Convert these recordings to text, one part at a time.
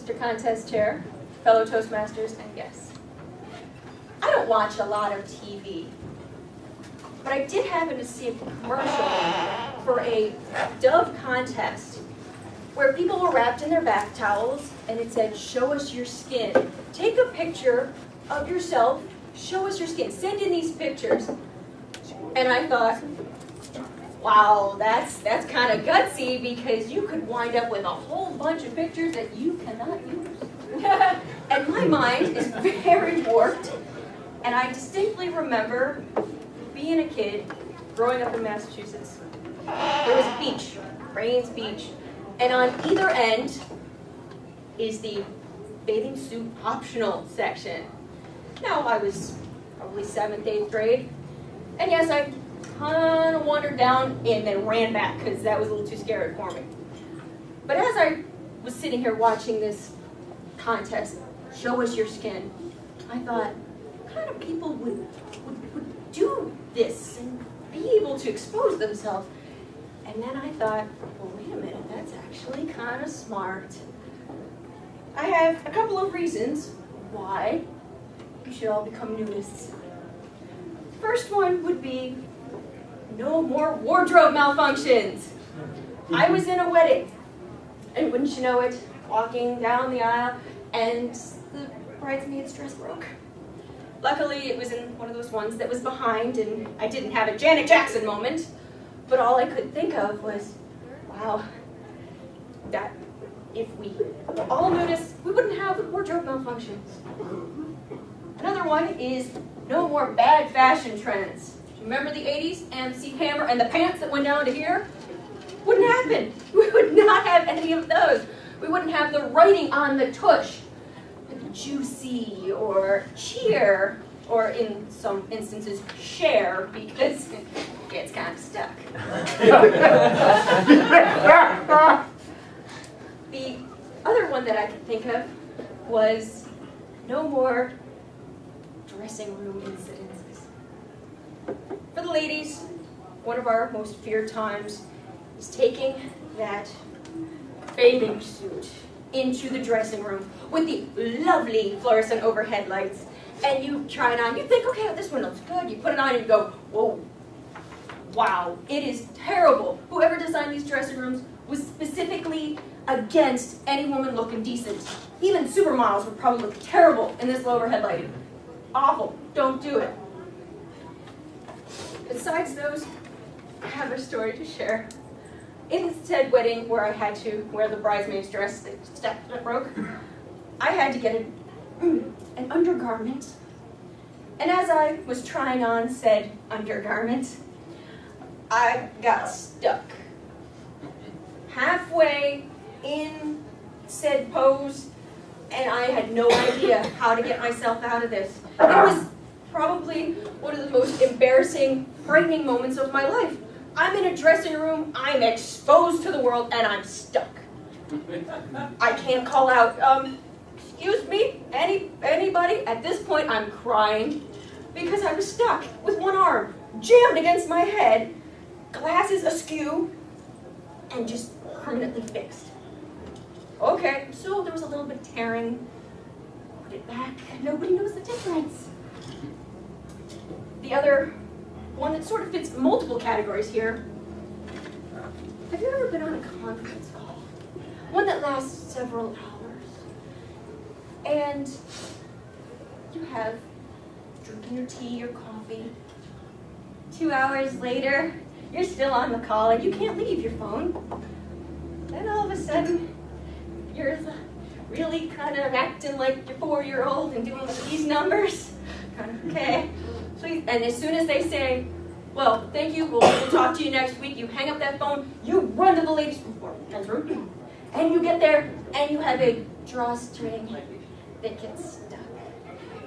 Mr. Contest Chair, fellow Toastmasters, and guests. I don't watch a lot of TV, but I did happen to see a commercial for a Dove contest where people were wrapped in their bath towels and it said, "Show us your skin. Take a picture of yourself, show us your skin. Send in these pictures." And I thought, wow, that's kind of gutsy, because you could wind up with a whole bunch of pictures that you cannot use. And my mind is very warped. And I distinctly remember being a kid, growing up in Massachusetts. There was a beach, Rains Beach, and on either end is the bathing suit optional section. Now, I was probably 7th, 8th grade, and yes, I kind of wandered down and then ran back because that was a little too scary for me. But as I was sitting here watching this contest, Show Us Your Skin, I thought, what kind of people would do this and be able to expose themselves? And then I thought, well, wait a minute, that's actually kind of smart. I have a couple of reasons why you should all become nudists. First one would be no more wardrobe malfunctions. I was in a wedding, and wouldn't you know it, walking down the aisle, and the bridesmaid's dress broke. Luckily, it was in one of those ones that was behind, and I didn't have a Janet Jackson moment, but all I could think of was, wow, that if we were all nudists, we wouldn't have wardrobe malfunctions. Another one is no more bad fashion trends. Remember the 80s, MC Hammer, and the pants that went down to here? Wouldn't happen. We would not have any of those. We wouldn't have the writing on the tush, juicy or cheer, or in some instances, share, because it gets kind of stuck. The other one that I could think of was no more dressing room incidences. For the ladies, one of our most feared times is taking that bathing suit into the dressing room with the lovely fluorescent overhead lights, and you try it on. You think, okay, this one looks good. You put it on and you go, whoa, wow, it is terrible. Whoever designed these dressing rooms was specifically against any woman looking decent. Even supermodels would probably look terrible in this low overhead lighting. Awful. Don't do it. Besides those, I have a story to share. In said wedding where I had to wear the bridesmaid's dress that broke, I had to get an undergarment. And as I was trying on said undergarment, I got stuck. Halfway in said pose, and I had no idea how to get myself out of this. It was probably one of the most embarrassing, frightening moments of my life. I'm in a dressing room, I'm exposed to the world, and I'm stuck. I can't call out, excuse me, anybody? At this point, I'm crying because I was stuck with one arm jammed against my head, glasses askew, and just permanently fixed. Okay, so there was a little bit of tearing. Put it back. Nobody knows the difference. The other one that sort of fits multiple categories here. Have you ever been on a conference call? One that lasts several hours. And you have drinking your tea or coffee. 2 hours later, you're still on the call and you can't leave your phone. Then all of a sudden, you're really kind of acting like you're 4-year-old and doing these numbers. Kind of, okay, please. And as soon as they say, well, thank you, we'll talk to you next week, you hang up that phone, you run to the ladies' room, and you get there, and you have a drawstring that gets stuck.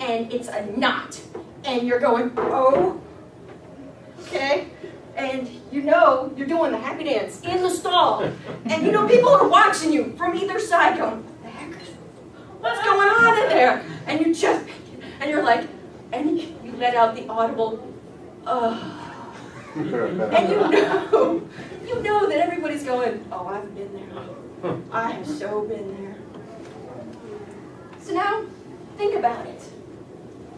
And it's a knot. And you're going, oh, okay. And you know you're doing the happy dance in the stall. And you know people are watching you from either side going, what the heck? What's going on in there? And you just, and you're like, and you let out the audible, and you know that everybody's going, oh, I've been there. I have so been there. So now, think about it.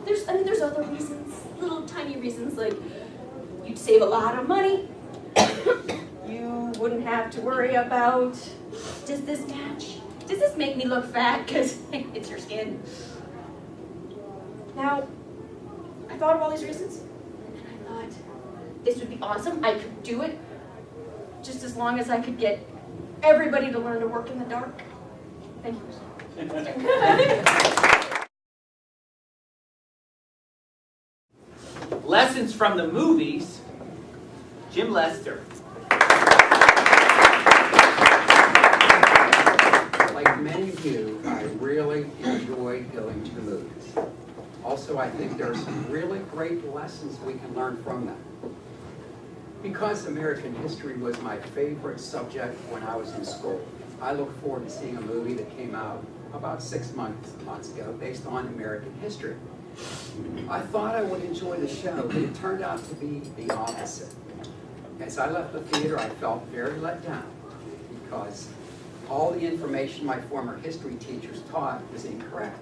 There's other reasons, little tiny reasons, like you'd save a lot of money. You wouldn't have to worry about, does this match? Does this make me look fat because it's your skin? Now, I thought of all these reasons, and I thought this would be awesome. I could do it just as long as I could get everybody to learn to work in the dark. Thank you. Lessons from the movies, Jim Lester. Like many of you, I really enjoy going to the movies. Also, I think there are some really great lessons we can learn from them. Because American history was my favorite subject when I was in school, I look forward to seeing a movie that came out about 6 months ago based on American history. I thought I would enjoy the show, but it turned out to be the opposite. As I left the theater, I felt very let down because all the information my former history teachers taught was incorrect.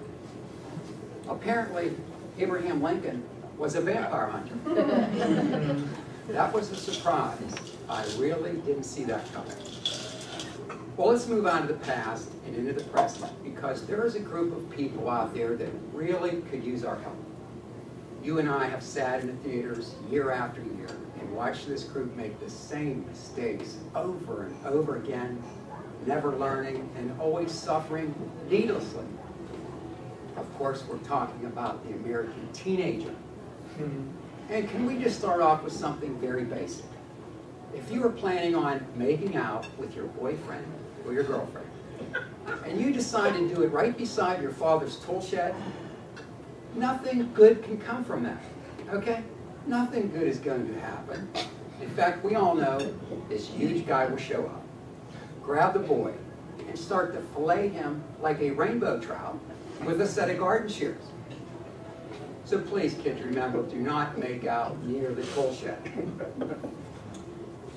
Apparently, Abraham Lincoln was a vampire hunter. That was a surprise. I really didn't see that coming. Well, let's move on to the past and into the present, because there is a group of people out there that really could use our help. You and I have sat in the theaters year after year and watched this group make the same mistakes over and over again, never learning and always suffering needlessly. Of course, we're talking about the American teenager. And can we just start off with something very basic? If you were planning on making out with your boyfriend or your girlfriend, and you decide to do it right beside your father's tool shed, nothing good can come from that, okay? Nothing good is going to happen. In fact, we all know this huge guy will show up, grab the boy, and start to fillet him like a rainbow trout with a set of garden shears. So please, kids, remember, do not make out near the tool shed.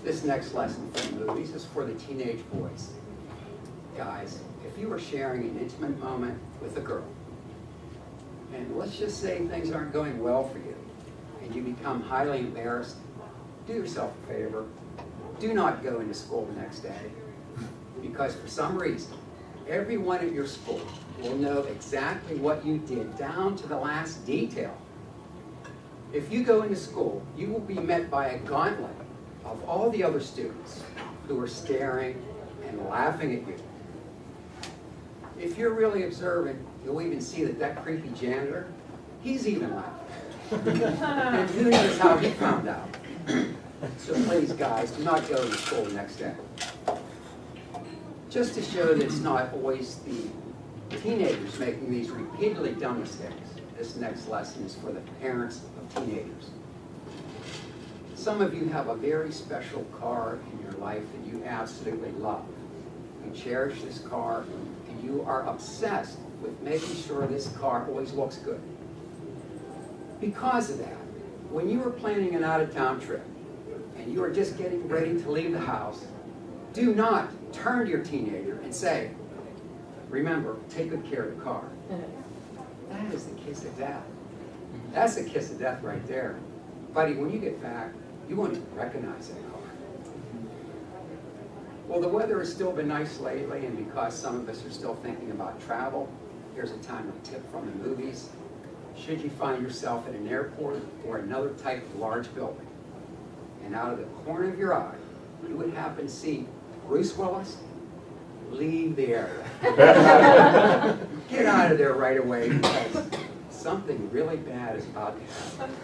This next lesson from the movies is for the teenage boys. Guys, if you were sharing an intimate moment with a girl, and let's just say things aren't going well for you, and you become highly embarrassed, do yourself a favor. Do not go into school the next day, because for some reason, everyone at your school will know exactly what you did down to the last detail. If you go into school, you will be met by a gauntlet of all the other students who are staring and laughing at you. If you're really observant, you'll even see that creepy janitor, he's even laughing. And who knows how he found out. So please, guys, do not go to school the next day. Just to show that it's not always the teenagers making these repeatedly dumb mistakes, this next lesson is for the parents of teenagers. Some of you have a very special car in your life that you absolutely love. You cherish this car, and you are obsessed with making sure this car always looks good. Because of that, when you are planning an out-of-town trip, and you are just getting ready to leave the house, do not turn to your teenager and say, remember, take good care of the car. That is the kiss of death. That's the kiss of death right there. Buddy, when you get back, you won't even recognize that car. Well, the weather has still been nice lately, and because some of us are still thinking about travel, here's a timely tip from the movies. Should you find yourself at an airport or another type of large building, and out of the corner of your eye, you would happen to see Bruce Willis, leave the area. Get out of there right away, because something really bad is about to happen.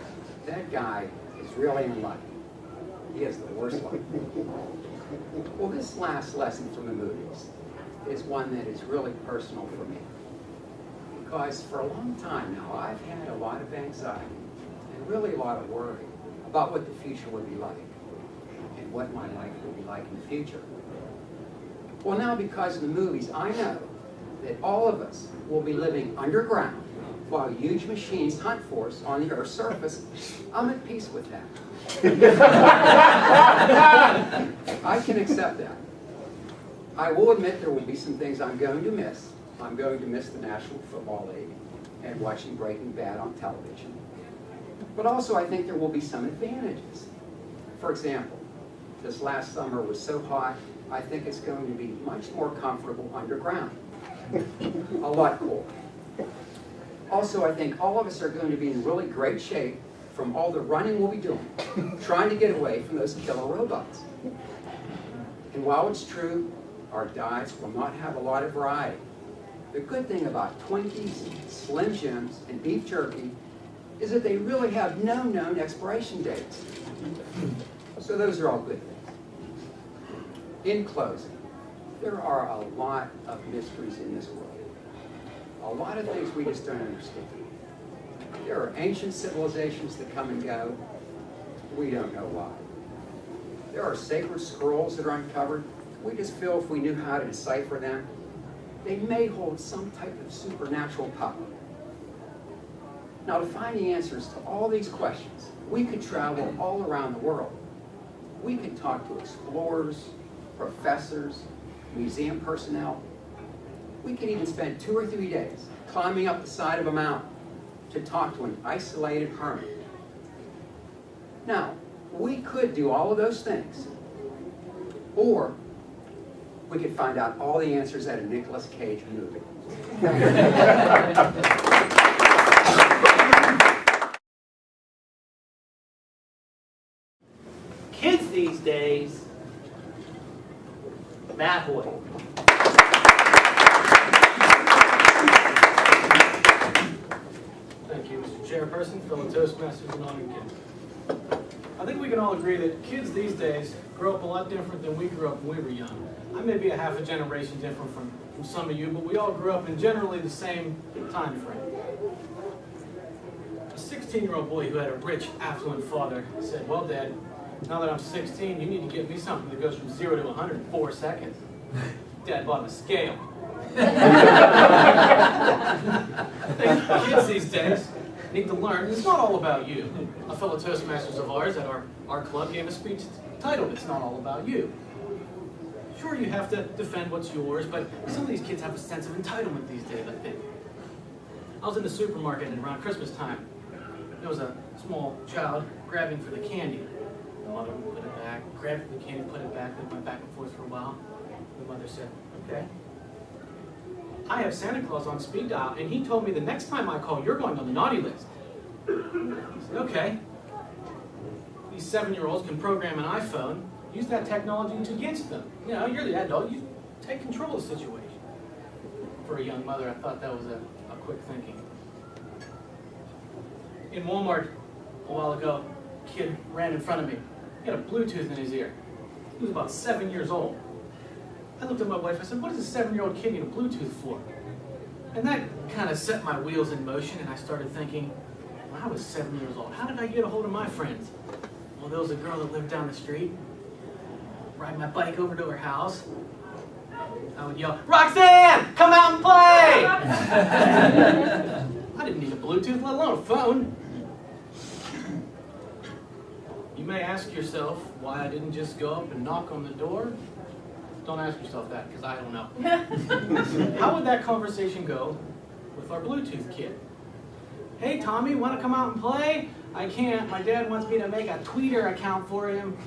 That guy is really unlucky. He has the worst luck. Well, this last lesson from the movies is one that is really personal for me. Because for a long time now, I've had a lot of anxiety and really a lot of worry about what the future would be like and what my life would be like in the future. Well, now because of the movies, I know that all of us will be living underground while huge machines hunt for us on the Earth's surface. I'm at peace with that. I can accept that. I will admit there will be some things I'm going to miss, I'm going to miss the National Football League and watching Breaking Bad on television. But also I think there will be some advantages. For example, this last summer was so hot, I think it's going to be much more comfortable underground. A lot cooler. Also, I think all of us are going to be in really great shape from all the running we'll be doing, trying to get away from those killer robots. And while it's true, our diets will not have a lot of variety, the good thing about Twinkies, Slim Jims, and beef jerky is that they really have no known expiration dates. So those are all good things. In closing, there are a lot of mysteries in this world. A lot of things we just don't understand. There are ancient civilizations that come and go. We don't know why. There are sacred scrolls that are uncovered. We just feel if we knew how to decipher them, they may hold some type of supernatural power. Now, to find the answers to all these questions, we could travel all around the world. We could talk to explorers, professors, museum personnel. We could even spend 2 or 3 days climbing up the side of a mountain to talk to an isolated hermit. Now, we could do all of those things, or we could find out all the answers at a Nicolas Cage movie. Kids these days, Matt Hoye. Thank you, Mr. Chairperson, fellow Toastmasters, and Rankin. I think we can all agree that kids these days grow up a lot different than we grew up when we were young. I may be a half a generation different from some of you, but we all grew up in generally the same time frame. A 16-year-old boy who had a rich, affluent father said, "Well, Dad, now that I'm 16, you need to give me something that goes from 0 to 100 in 4 seconds." Dad bought him a scale. I think kids these days need to learn it's not all about you. A fellow Toastmasters of ours at our club gave a speech titled "It's Not All About You." Sure, you have to defend what's yours, but some of these kids have a sense of entitlement these days, I think. I was in the supermarket and around Christmas time. There was a small child grabbing for the candy. The mother would put it back, grabbed for the candy, put it back, they went back and forth for a while. The mother said, "Okay. I have Santa Claus on speed dial, and he told me the next time I call, you're going on the naughty list." I said, "Okay. These 7-year-olds can program an iPhone, use that technology against them. You know, you're the adult, you take control of the situation." For a young mother, I thought that was a quick thinking. In Walmart a while ago, a kid ran in front of me. He had a Bluetooth in his ear. He was about 7 years old. I looked at my wife, I said, "What does a 7-year-old kid need a Bluetooth for?" And that kind of set my wheels in motion, and I started thinking, when I was 7 years old, how did I get a hold of my friends? Well, there was a girl that lived down the street. Ride my bike over to her house. I would yell, "Roxanne, come out and play!" I didn't need a Bluetooth, let alone a phone. You may ask yourself why I didn't just go up and knock on the door. Don't ask yourself that, because I don't know. How would that conversation go with our Bluetooth kid? "Hey, Tommy, want to come out and play?" "I can't. My dad wants me to make a Twitter account for him."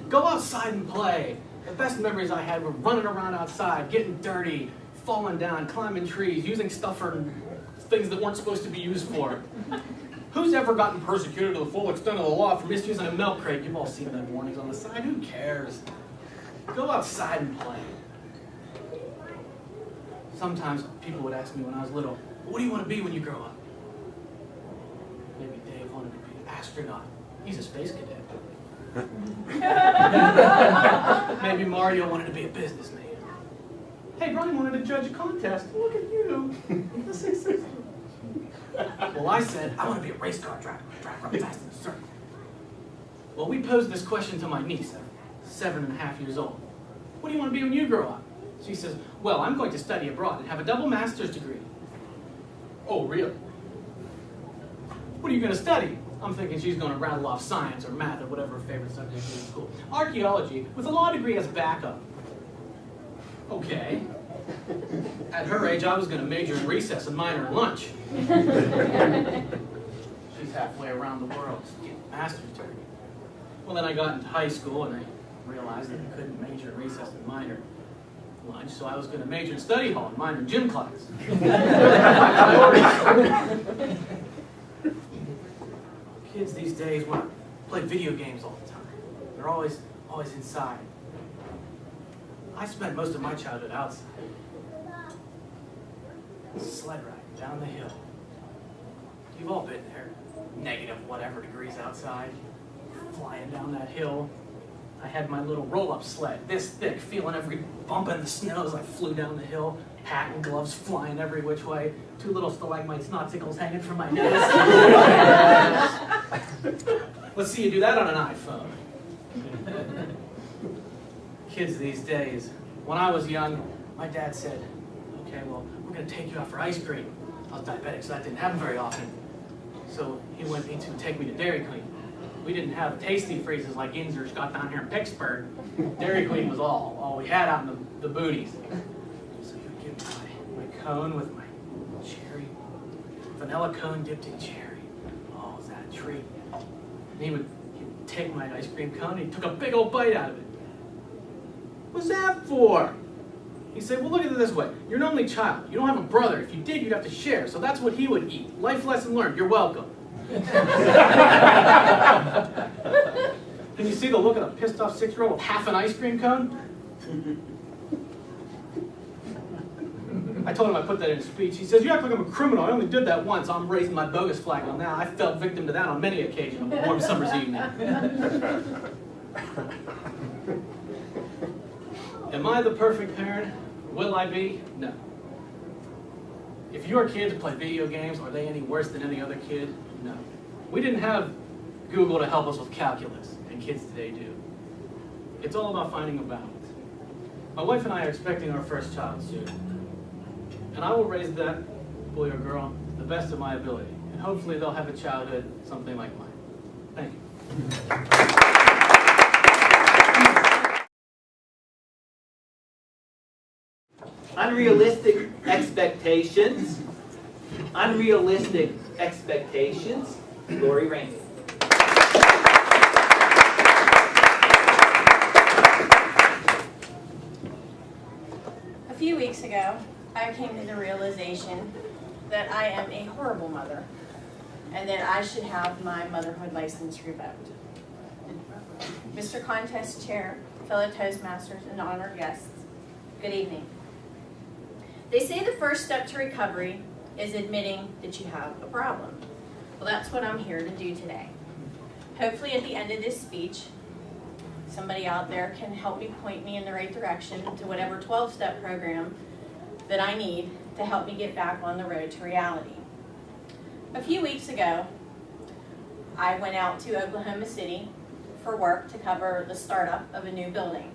Go outside and play. The best memories I had were running around outside, getting dirty, falling down, climbing trees, using stuff for things that weren't supposed to be used for. Who's ever gotten persecuted to the full extent of the law for misusing a milk crate? You've all seen the warnings on the side. Who cares? Go outside and play. Sometimes people would ask me when I was little, "What do you want to be when you grow up?" Maybe Dave wanted to be an astronaut. He's a space cadet. Maybe Mario wanted to be a businessman. Hey, Brian wanted to judge a contest. Look at you. Well, I said, I want to be a race car driver. Drive real fast in a circle. Well, we posed this question to my niece, 7.5 years old. "What do you want to be when you grow up?" She says, "Well, I'm going to study abroad and have a double master's degree." "Oh, really? What are you going to study?" I'm thinking she's going to rattle off science or math or whatever her favorite subject is in school. "Archaeology with a law degree as backup." "Okay. At her age, I was going to major in recess and minor in lunch. She's halfway around the world getting a master's degree. Well, then I got into high school and I realized that I couldn't major in recess and minor in lunch, so I was going to major in study hall and minor in gym class. Kids these days want to play video games all the time. They're always inside. I spent most of my childhood outside. Sled riding down the hill. You've all been there. Negative whatever degrees outside. Flying down that hill. I had my little roll-up sled, this thick, feeling every bump in the snow as I flew down the hill. Hat and gloves flying every which way. 2 little stalagmites, noticicles hanging from my nose. Let's see you do that on an iPhone. Kids these days. When I was young, my dad said, okay, well, we're going to take you out for ice cream. I was diabetic, so that didn't happen very often. So he went to take me to Dairy Queen. We didn't have tasty freezes like Inzer's got down here in Pittsburgh. Dairy Queen was all we had out in the boonies. So he would give me my cone with my cherry, vanilla cone dipped in cherry. Oh, was that a treat? And he would take my ice cream cone and he took a big old bite out of it. What's that for? He said, well, look at it this way. You're an only child. You don't have a brother. If you did, you'd have to share. So that's what he would eat. Life lesson learned. You're welcome. Can you see the look of the pissed off 6-year-old with half an ice cream cone? I told him I put that in a speech. He says, you act like I'm a criminal. I only did that once. I'm raising my bogus flag on now. I fell victim to that on many occasions on a warm summer's evening. Am I the perfect parent? Will I be? No. If your kids play video games, are they any worse than any other kid? No. We didn't have Google to help us with calculus, and kids today do. It's all about finding a balance. My wife and I are expecting our first child soon. And I will raise that boy or girl to the best of my ability. And hopefully they'll have a childhood something like mine. Thank you. Unrealistic expectations. Unrealistic expectations. Lori Rankin. A few weeks ago, I came to the realization that I am a horrible mother and that I should have my motherhood license revoked. Mr. Contest Chair, fellow Toastmasters, and honored guests, good evening. They say the first step to recovery is admitting that you have a problem. Well, that's what I'm here to do today. Hopefully at the end of this speech, somebody out there can help me point me in the right direction to whatever 12-step program that I need to help me get back on the road to reality. A few weeks ago, I went out to Oklahoma City for work to cover the startup of a new building.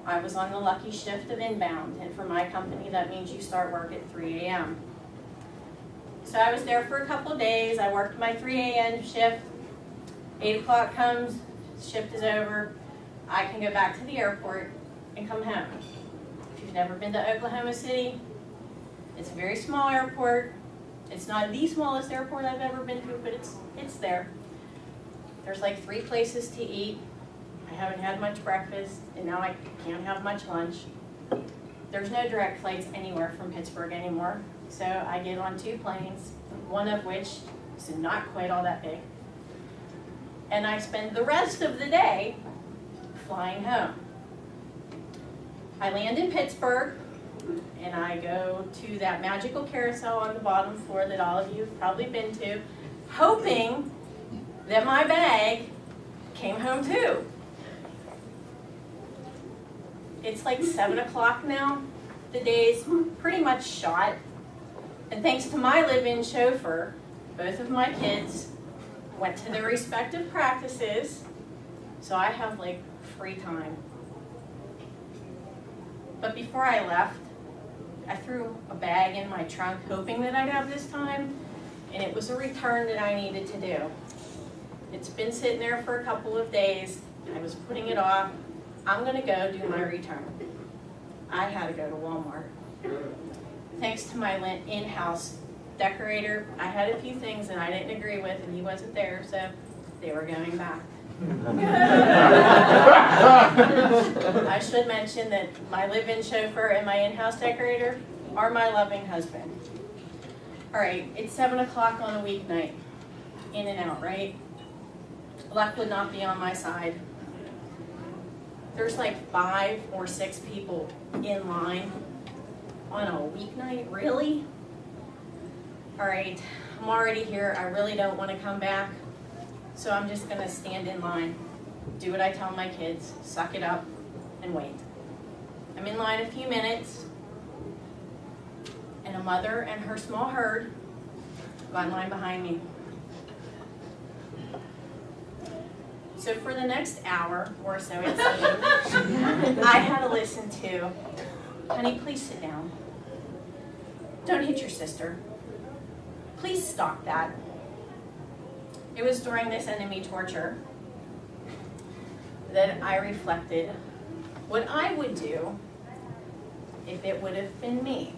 I was on the lucky shift of inbound, and for my company, that means you start work at 3 a.m. So I was there for a couple of days. I worked my 3 a.m. shift. 8 o'clock comes, shift is over. I can go back to the airport and come home. If you've never been to Oklahoma City, it's a very small airport. It's not the smallest airport I've ever been to, but it's there. There's like 3 places to eat. I haven't had much breakfast, and now I can't have much lunch. There's no direct flights anywhere from Pittsburgh anymore, so I get on 2 planes, one of which is not quite all that big. And I spend the rest of the day flying home. I land in Pittsburgh, and I go to that magical carousel on the bottom floor that all of you have probably been to, hoping that my bag came home too. It's like 7 o'clock now. The day's pretty much shot. And thanks to my live-in chauffeur, both of my kids went to their respective practices, so I have like free time. But before I left, I threw a bag in my trunk hoping that I'd have this time, and it was a return that I needed to do. It's been sitting there for a couple of days. I was putting it off. I'm gonna go do my return. I had to go to Walmart. Thanks to my in-house decorator, I had a few things that I didn't agree with, and he wasn't there, so they were going back. I should mention that my live-in chauffeur and my in-house decorator are my loving husband. All right, it's 7 o'clock on a weeknight. In and out, right? Luck would not be on my side. There's like 5 or 6 people in line on a weeknight, really? All right, I'm already here. I really don't want to come back. So I'm just gonna stand in line, do what I tell my kids, suck it up, and wait. I'm in line a few minutes, and a mother and her small herd got in line behind me. So for the next hour or so, it seemed, I had to listen to, honey, please sit down. Don't hit your sister. Please stop that. It was during this enemy torture that I reflected what I would do if it would have been me.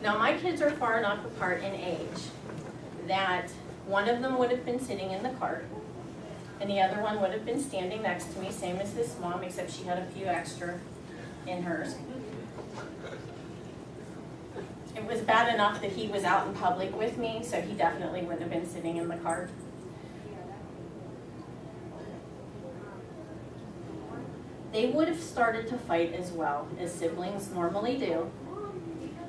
Now, my kids are far enough apart in age that one of them would have been sitting in the cart and the other one would have been standing next to me, same as his mom, except she had a few extra in hers. It was bad enough that he was out in public with me, so he definitely wouldn't have been sitting in the cart. They would have started to fight as well, as siblings normally do,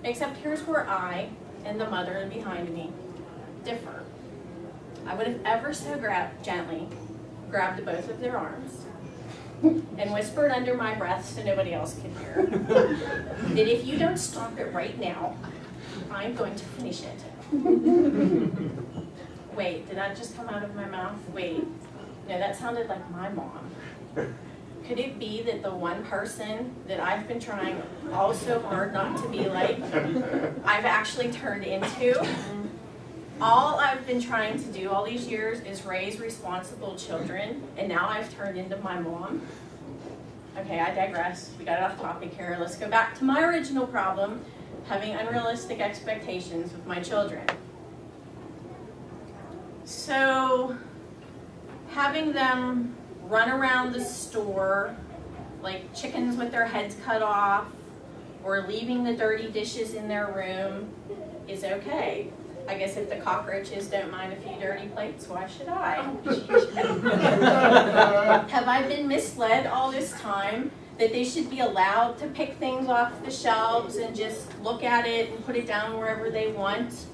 except here's where I and the mother behind me differ. I would have ever so gently grabbed both of their arms and whispered under my breath so nobody else could hear that if you don't stop it right now, I'm going to finish it. Wait, did that just come out of my mouth? Wait, no, that sounded like my mom. Could it be that the one person that I've been trying oh so hard not to be like, I've actually turned into? All I've been trying to do all these years is raise responsible children, and now I've turned into my mom. Okay, I digress. We got off topic here. Let's go back to my original problem, having unrealistic expectations with my children. So, having them run around the store like chickens with their heads cut off, or leaving the dirty dishes in their room is okay. I guess if the cockroaches don't mind a few dirty plates, why should I? Have I been misled all this time that they should be allowed to pick things off the shelves and just look at it and put it down wherever they want?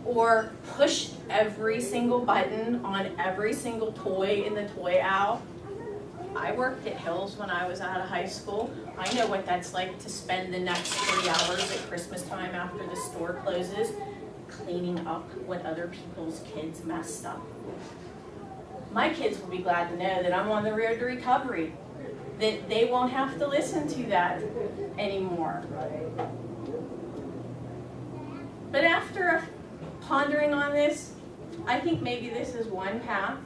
Or push every single button on every single toy in the toy aisle? I worked at Hills when I was out of high school. I know what that's like to spend the next 3 hours at Christmas time after the store closes cleaning up what other people's kids messed up. My kids will be glad to know that I'm on the road to recovery, that they won't have to listen to that anymore. But after pondering on this, I think maybe this is one path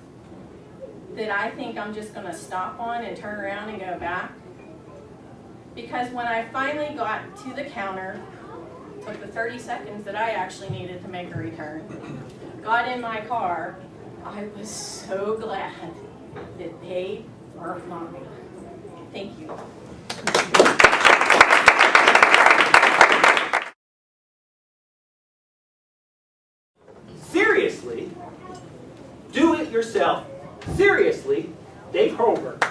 that I think I'm just going to stop on and turn around and go back. Because when I finally got to the counter, took the 30 seconds that I actually needed to make a return, got in my car, I was so glad that they weren't mommy. Thank you. Seriously? Do it yourself. Seriously, Dave Holberg.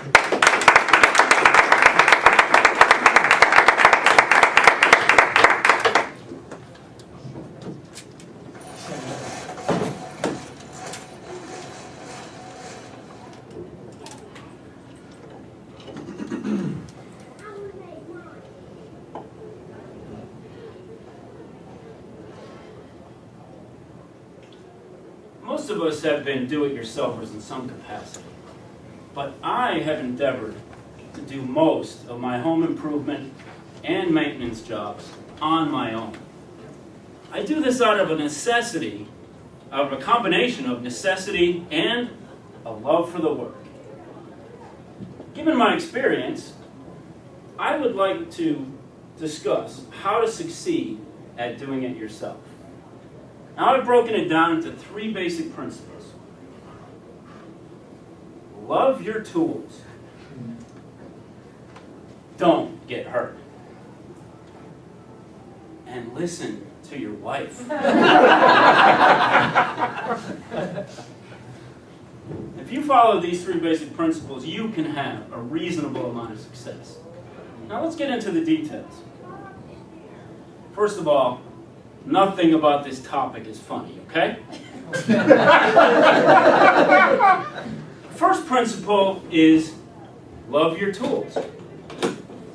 Most of us have been do-it-yourselfers in some capacity, but I have endeavored to do most of my home improvement and maintenance jobs on my own. I do this out of a combination of necessity and a love for the work. Given my experience, I would like to discuss how to succeed at doing it yourself. Now, I've broken it down into 3 basic principles. Love your tools. Don't get hurt. And listen to your wife. If you follow these 3 basic principles, you can have a reasonable amount of success. Now let's get into the details. First of all, nothing about this topic is funny, okay? First principle is love your tools.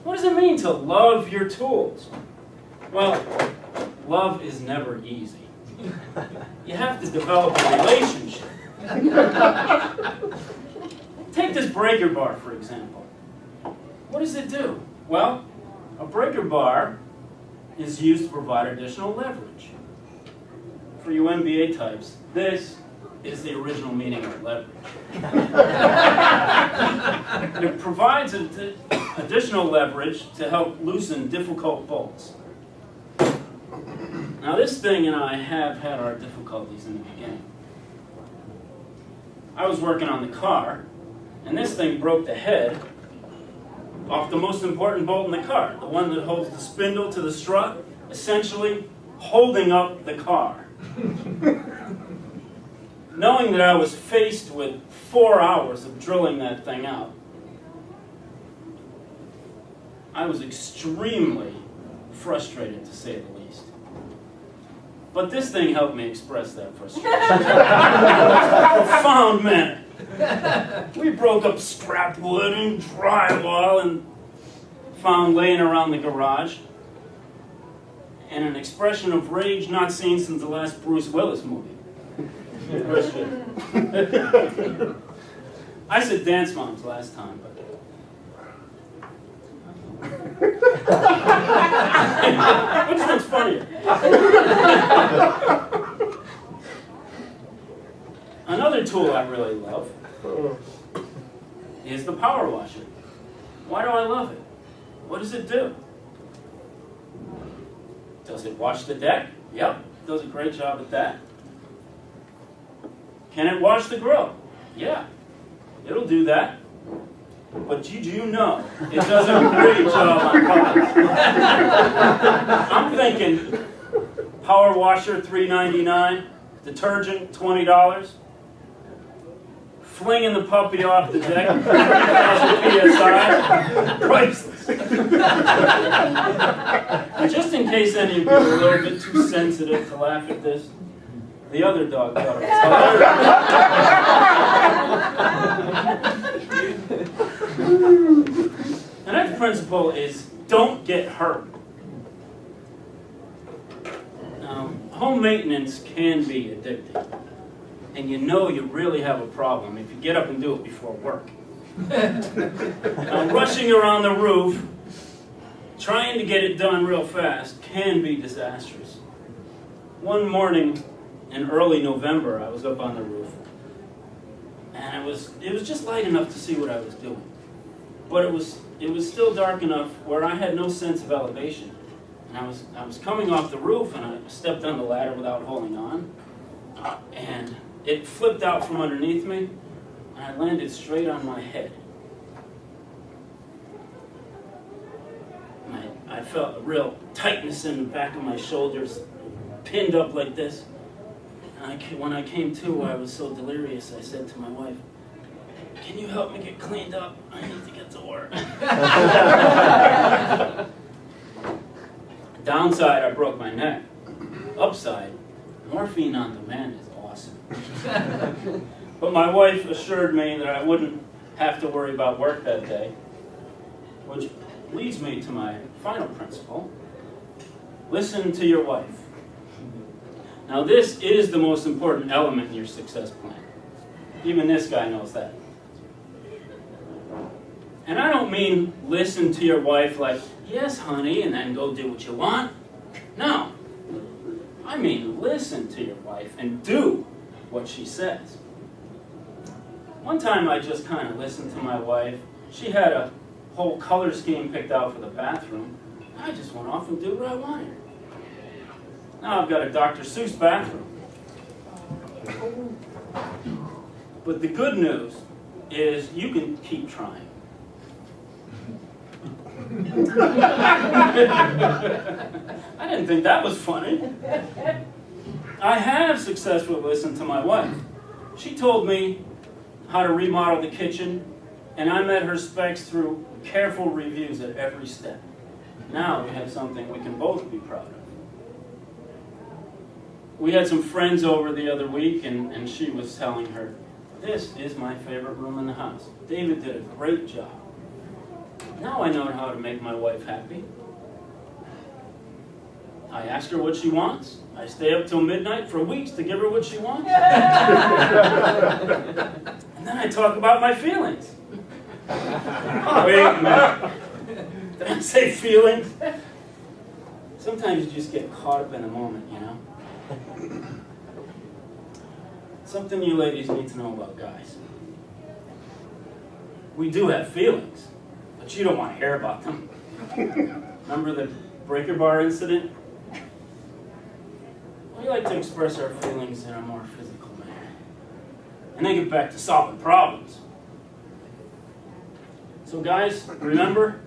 What does it mean to love your tools? Well, love is never easy. You have to develop a relationship. Take this breaker bar, for example. What does it do? Well, a breaker bar is used to provide additional leverage. For you MBA types, this is the original meaning of leverage. It provides additional leverage to help loosen difficult bolts. Now, this thing and I have had our difficulties in the beginning. I was working on the car, and this thing broke the head off the most important bolt in the car, the one that holds the spindle to the strut, essentially holding up the car. Knowing that I was faced with 4 hours of drilling that thing out, I was extremely frustrated, to say the least. But this thing helped me express that frustration in a profound manner. We broke up scrap wood and drywall and found laying around the garage, and an expression of rage not seen since the last Bruce Willis movie. I said Dance Moms last time, but which one's funnier? Another tool I really love is the power washer. Why do I love it? What does it do? Does it wash the deck? Yep, does a great job at that. Can it wash the grill? Yeah, it'll do that. But did you know it does a great job on cars? I'm thinking power washer $3.99, detergent $20, flinging the puppy off the deck, 3,000 PSI, priceless. And just in case any of you are a little bit too sensitive to laugh at this, the other dog thought it was hilarious. The next principle is don't get hurt. Now, home maintenance can be addicting. And you know you really have a problem if you get up and do it before work. Now, rushing around the roof, trying to get it done real fast, can be disastrous. One morning in early November, I was up on the roof, and it was just light enough to see what I was doing. But it was still dark enough where I had no sense of elevation. And I was coming off the roof, and I stepped on the ladder without holding on, and it flipped out from underneath me, and I landed straight on my head. I felt a real tightness in the back of my shoulders, pinned up like this. And when I came to, I was so delirious, I said to my wife, "Can you help me get cleaned up? I need to get to work." Downside, I broke my neck. Upside, morphine on demand is awesome. But my wife assured me that I wouldn't have to worry about work that day, which leads me to my final principle. Listen to your wife. Now, this is the most important element in your success plan. Even this guy knows that. And I don't mean listen to your wife like, "Yes, honey," and then go do what you want. No. I mean listen to your wife and do what she says. One time I just kind of listened to my wife. She had a whole color scheme picked out for the bathroom. I just went off and did what I wanted. Now I've got a Dr. Seuss bathroom. But the good news is you can keep trying. I didn't think that was funny. I have successfully listened to my wife. She told me how to remodel the kitchen, and I met her specs through careful reviews at every step. Now we have something we can both be proud of. We had some friends over the other week, and she was telling her, "This is my favorite room in the house. David did a great job." Now I know how to make my wife happy. I ask her what she wants. I stay up till midnight for weeks to give her what she wants. And then I talk about my feelings. Wait a minute. Did I say feelings? Sometimes you just get caught up in the moment, you know? Something you ladies need to know about guys. We do have feelings, but you don't want to hear about them. Remember the breaker bar incident? We like to express our feelings in a more physical manner, and then get back to solving problems. So guys, remember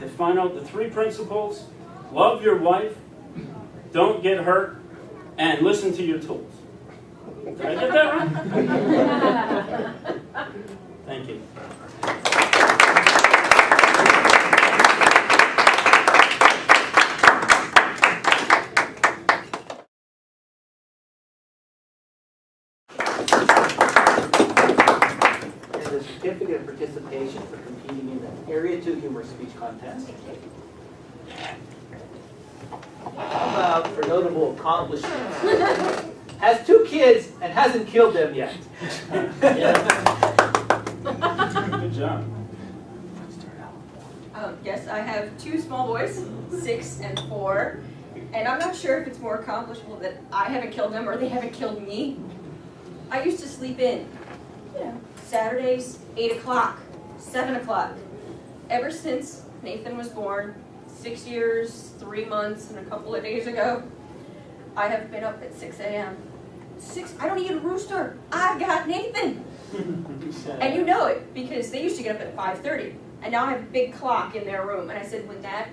to find out the 3 principles: love your wife, don't get hurt, and listen to your tools. Did I get that right? Thank you. And a certificate of participation for competing in the Area 2 Humorous Speech Contest. How about for notable accomplishments? Has 2 kids and hasn't killed them yet. Good job. Yes, I have 2 small boys, 6 and 4, and I'm not sure if it's more accomplishable that I haven't killed them or they haven't killed me. I used to sleep in, Saturdays, 8 o'clock, 7 o'clock. Ever since Nathan was born, 6 years, 3 months, and a couple of days ago, I have been up at 6 a.m. I don't need a rooster. I got Nathan. And you know it, because they used to get up at 5:30. And now I have a big clock in their room. And I said, when that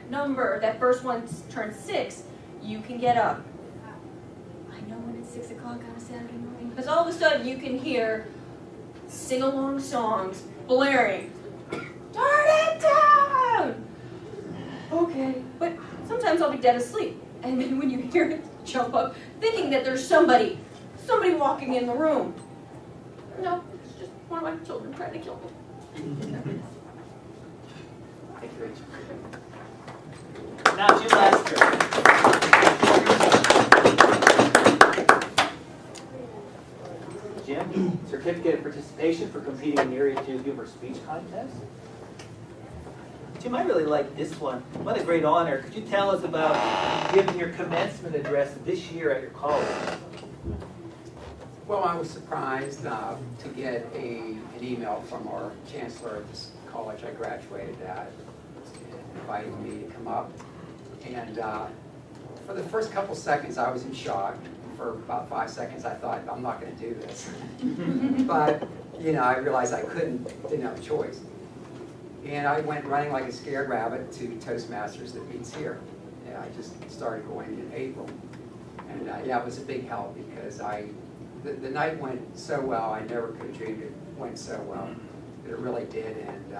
first one turns 6, you can get up. I know when it's 6 o'clock on a Saturday morning. Because all of a sudden you can hear sing-along songs blaring. Turn it down! Okay, but sometimes I'll be dead asleep. And then when you hear it, jump up, thinking that there's somebody walking in the room. No, it's just one of my children trying to kill me. Thank you, Rachel. Now, Jim Lasker. Jim, certificate of participation for competing in the Area 2 Humorous Speech Contest. Jim, I really like this one. What a great honor. Could you tell us about giving your commencement address this year at your college? Well, I was surprised to get an email from our chancellor at this college I graduated at, inviting me to come up. And for the first couple seconds, I was in shock. For about 5 seconds, I thought, I'm not going to do this. But, I realized I didn't have a choice. And I went running like a scared rabbit to Toastmasters that meets here. And I just started going in April. And it was a big help because the night went so well, I never could have dreamed it went so well. It really did, and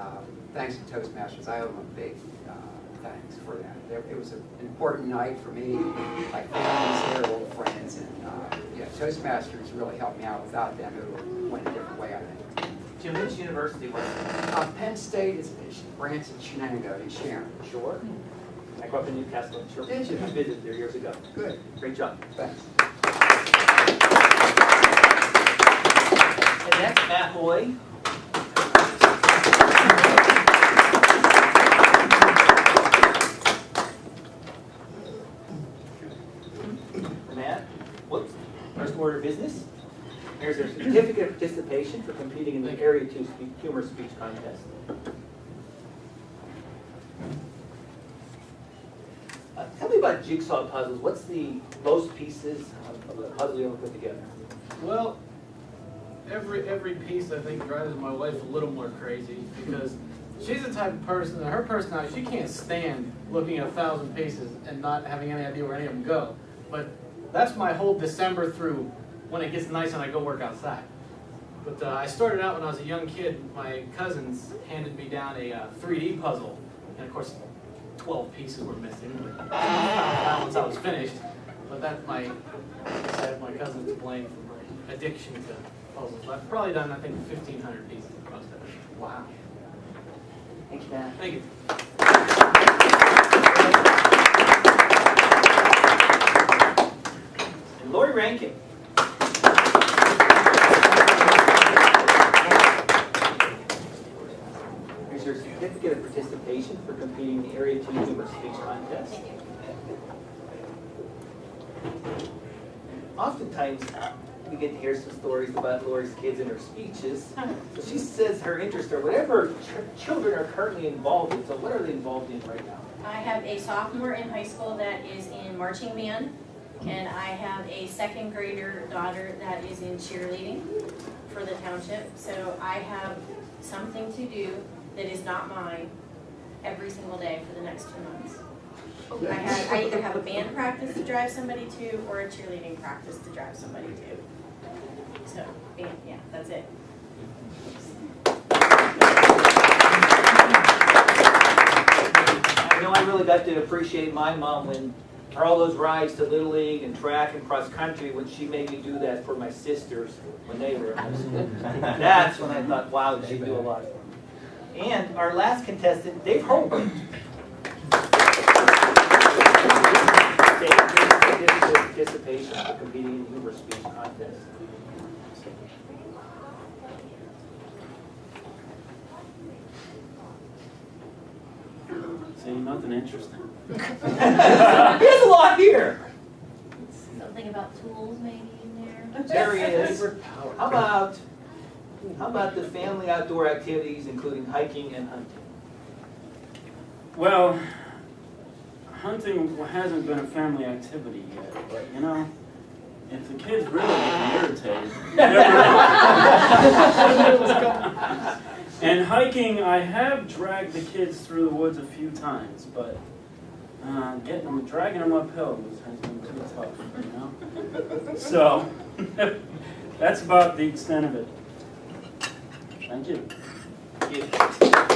thanks to Toastmasters, I owe them a big thanks for that. It was an important night for me. My family's there, old friends, and Toastmasters really helped me out. Without them, it would have went a different way, I think. Jim, which university was it? Penn State is a branch of Shenango in Sharon. Sure. I grew up in Newcastle. Sure. Did you? I visited there years ago. Good. Great job. Thanks. And next, Matt Hoye. Matt, whoops, first order of business. Here's a certificate of participation for competing in the Area 2 Humor Speech Contest. Tell me about jigsaw puzzles. What's the most pieces of a puzzle you ever put together? Well, every piece I think drives my wife a little more crazy because she's the type of person, her personality, she can't stand looking at 1,000 pieces and not having any idea where any of them go. But that's my whole December through when it gets nice and I go work outside. But I started out when I was a young kid. My cousins handed me down a 3D puzzle, and of course 12 pieces were missing. I found out once I was finished, but that's I have my cousins to blame for my addiction to puzzles. I've probably done, I think, 1,500 pieces most of it. Wow. Thank you, Matt. Thank you. And Lori Rankin. Here's your certificate of participation for competing in the Area 2 Humor Speech Contest. Oftentimes, we get to hear some stories about Lori's kids and her speeches. So she says her interests are whatever children are currently involved in. So what are they involved in right now? I have a sophomore in high school that is in marching band, and I have a second grader daughter that is in cheerleading for the township. So I have something to do that is not mine every single day for the next 2 months. I either have a band practice to drive somebody to or a cheerleading practice to drive somebody to. So, band, yeah, that's it. I know I really got to appreciate my mom when, for all those rides to Little League and track and cross country, when she made me do that for my sisters when they were in high school. That's when I thought, wow, she do a lot. And our last contestant, Dave Hoye. Participation for competing in the Humor Speech Contest. See, nothing interesting. There's a lot here. Something about tools maybe in there. There he is. How about the family outdoor activities, including hiking and hunting? Well, hunting hasn't been a family activity yet, but you know, if the kids really get irritated. And hiking, I have dragged the kids through the woods a few times, but dragging them uphill has been too tough, you know? So, that's about the extent of it. Thank you. Yeah.